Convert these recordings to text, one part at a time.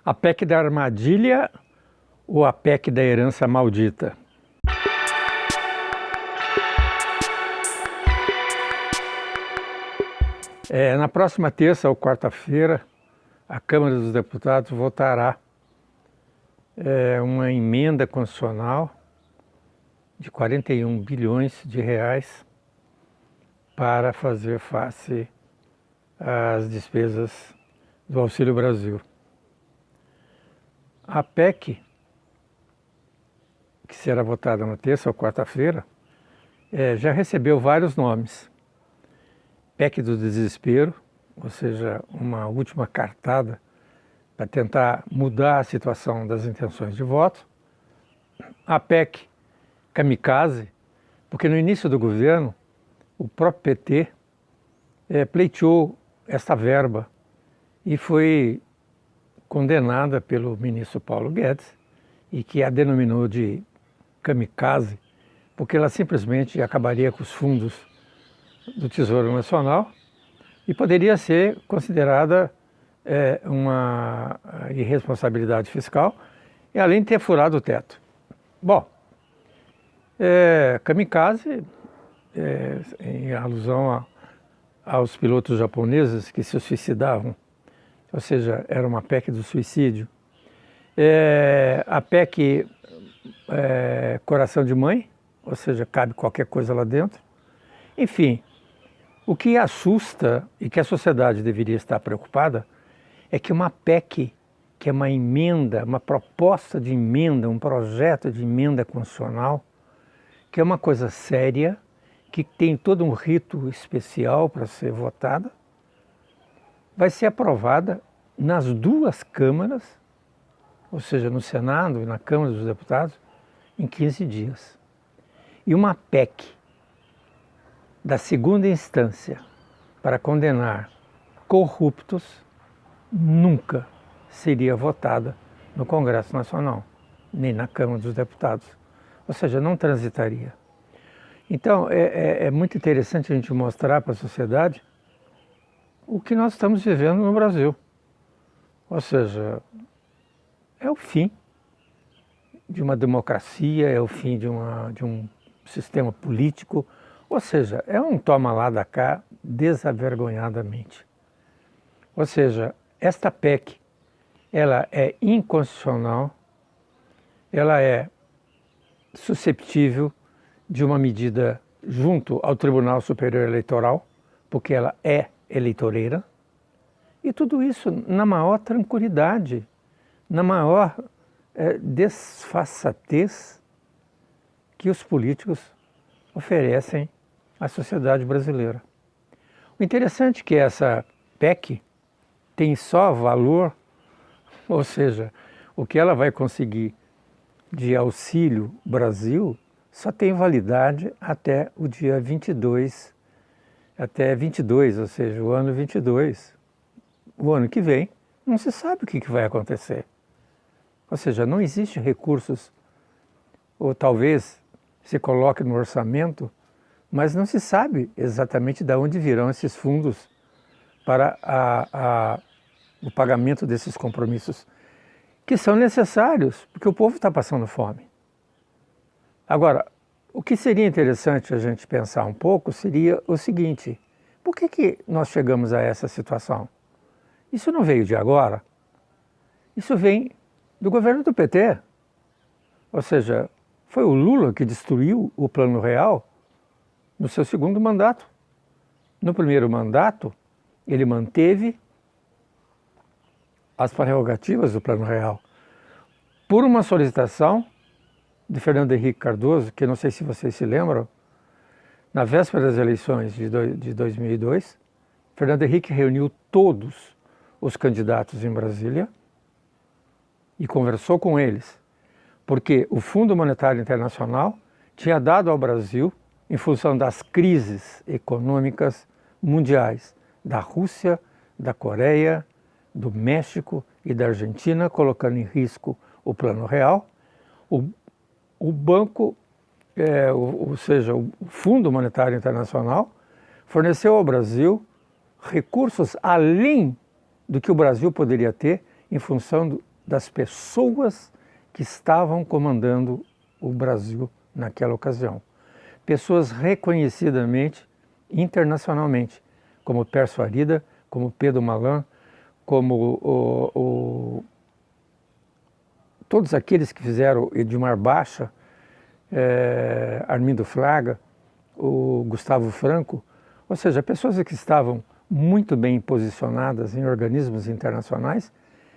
A PEC da armadilha ou a PEC da herança maldita? Na próxima terça ou quarta-feira, a Câmara dos Deputados votará uma emenda constitucional de 41 bilhões de reais para fazer face às despesas do Auxílio Brasil. A PEC, que será votada na terça ou quarta-feira, já recebeu vários nomes. PEC do desespero, ou seja, uma última cartada para tentar mudar a situação das intenções de voto. A PEC kamikaze, porque no início do governo, o próprio PT pleiteou esta verba e foi condenada pelo ministro Paulo Guedes e que a denominou de kamikaze, porque ela simplesmente acabaria com os fundos do Tesouro Nacional e poderia ser considerada uma irresponsabilidade fiscal e além de ter furado o teto. Bom, kamikaze, em alusão aos pilotos japoneses que se suicidavam, ou seja, era uma PEC do suicídio. A PEC coração de mãe, ou seja, cabe qualquer coisa lá dentro. Enfim, o que assusta e que a sociedade deveria estar preocupada é que uma PEC, que é uma emenda, uma proposta de emenda, um projeto de emenda constitucional, que é uma coisa séria, que tem todo um rito especial para ser votada, vai ser aprovada nas duas câmaras, ou seja, no Senado e na Câmara dos Deputados, em 15 dias. E uma PEC da segunda instância para condenar corruptos nunca seria votada no Congresso Nacional, nem na Câmara dos Deputados. Ou seja, não transitaria. Então, é muito interessante a gente mostrar para a sociedade o que nós estamos vivendo no Brasil. Ou seja, é o fim de uma democracia, é o fim de um sistema político, ou seja, é um toma lá da cá desavergonhadamente. Ou seja, esta PEC, ela é inconstitucional, ela é susceptível de uma medida junto ao Tribunal Superior Eleitoral, porque ela é eleitoreira, e tudo isso na maior tranquilidade, na maior desfaçatez que os políticos oferecem à sociedade brasileira. O interessante é que essa PEC tem só valor, ou seja, o que ela vai conseguir de Auxílio Brasil só tem validade até o dia 22, ou seja, o ano 22. O ano que vem, não se sabe o que vai acontecer. Ou seja, não existem recursos, ou talvez se coloque no orçamento, mas não se sabe exatamente de onde virão esses fundos para o pagamento desses compromissos, que são necessários, porque o povo está passando fome. Agora, o que seria interessante a gente pensar um pouco seria o seguinte: por que nós chegamos a essa situação? Isso não veio de agora, isso vem do governo do PT. Ou seja, foi o Lula que destruiu o Plano Real no seu segundo mandato. No primeiro mandato, ele manteve as prerrogativas do Plano Real por uma solicitação de Fernando Henrique Cardoso, que não sei se vocês se lembram, na véspera das eleições de 2002, Fernando Henrique reuniu todos os candidatos em Brasília e conversou com eles, porque o Fundo Monetário Internacional tinha dado ao Brasil, em função das crises econômicas mundiais da Rússia, da Coreia, do México e da Argentina, colocando em risco o Plano Real, o banco, ou seja, o Fundo Monetário Internacional, forneceu ao Brasil recursos além do que o Brasil poderia ter em função das pessoas que estavam comandando o Brasil naquela ocasião. Pessoas reconhecidamente internacionalmente, como Pércio Arida, como Pedro Malan, como todos aqueles que fizeram Edmar Baixa, Armindo Fraga, o Gustavo Franco, ou seja, pessoas que estavam muito bem posicionadas em organismos internacionais,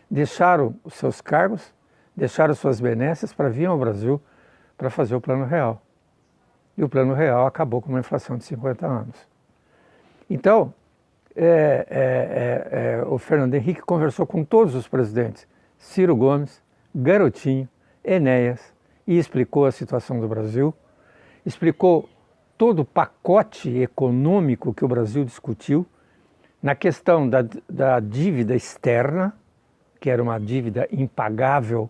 deixaram os seus cargos, deixaram suas benesses para vir ao Brasil para fazer o Plano Real. E o Plano Real acabou com uma inflação de 50 anos. Então, o Fernando Henrique conversou com todos os presidentes, Ciro Gomes, Garotinho, Enéas, e explicou a situação do Brasil, explicou todo o pacote econômico que o Brasil discutiu, na questão da dívida externa, que era uma dívida impagável,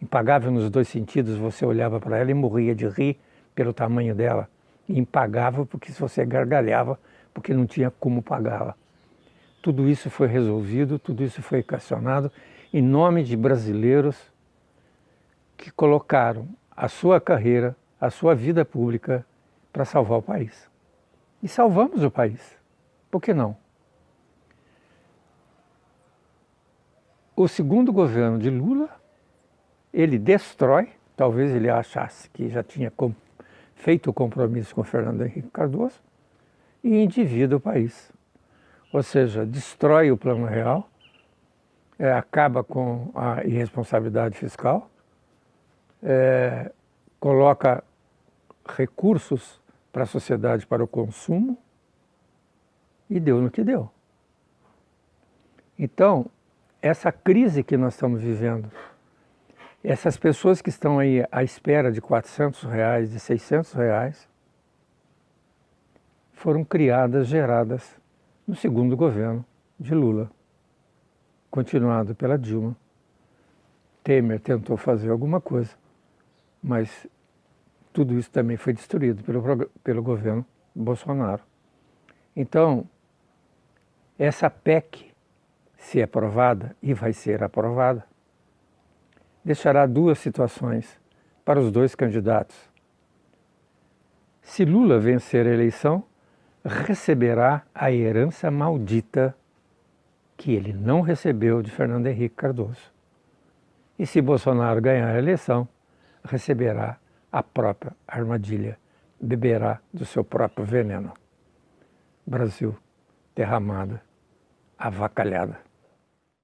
impagável nos dois sentidos, você olhava para ela e morria de rir pelo tamanho dela, e impagável porque se você gargalhava, porque não tinha como pagá-la. Tudo isso foi resolvido, tudo isso foi equacionado em nome de brasileiros que colocaram a sua carreira, a sua vida pública para salvar o país. E salvamos o país. Por que não? O segundo governo de Lula, ele destrói, talvez ele achasse que já tinha feito o compromisso com Fernando Henrique Cardoso, e endivida o país. Ou seja, destrói o Plano Real, acaba com a irresponsabilidade fiscal, coloca recursos para a sociedade para o consumo e deu no que deu. Então, essa crise que nós estamos vivendo, essas pessoas que estão aí à espera de R$400, de R$600, foram criadas, geradas no segundo governo de Lula, continuado pela Dilma. Temer tentou fazer alguma coisa, mas tudo isso também foi destruído pelo governo Bolsonaro. Então, essa PEC, se é aprovada, e vai ser aprovada, deixará duas situações para os dois candidatos. Se Lula vencer a eleição, receberá a herança maldita que ele não recebeu de Fernando Henrique Cardoso. E se Bolsonaro ganhar a eleição, receberá a própria armadilha, beberá do seu próprio veneno. Brasil, terra amada, avacalhada.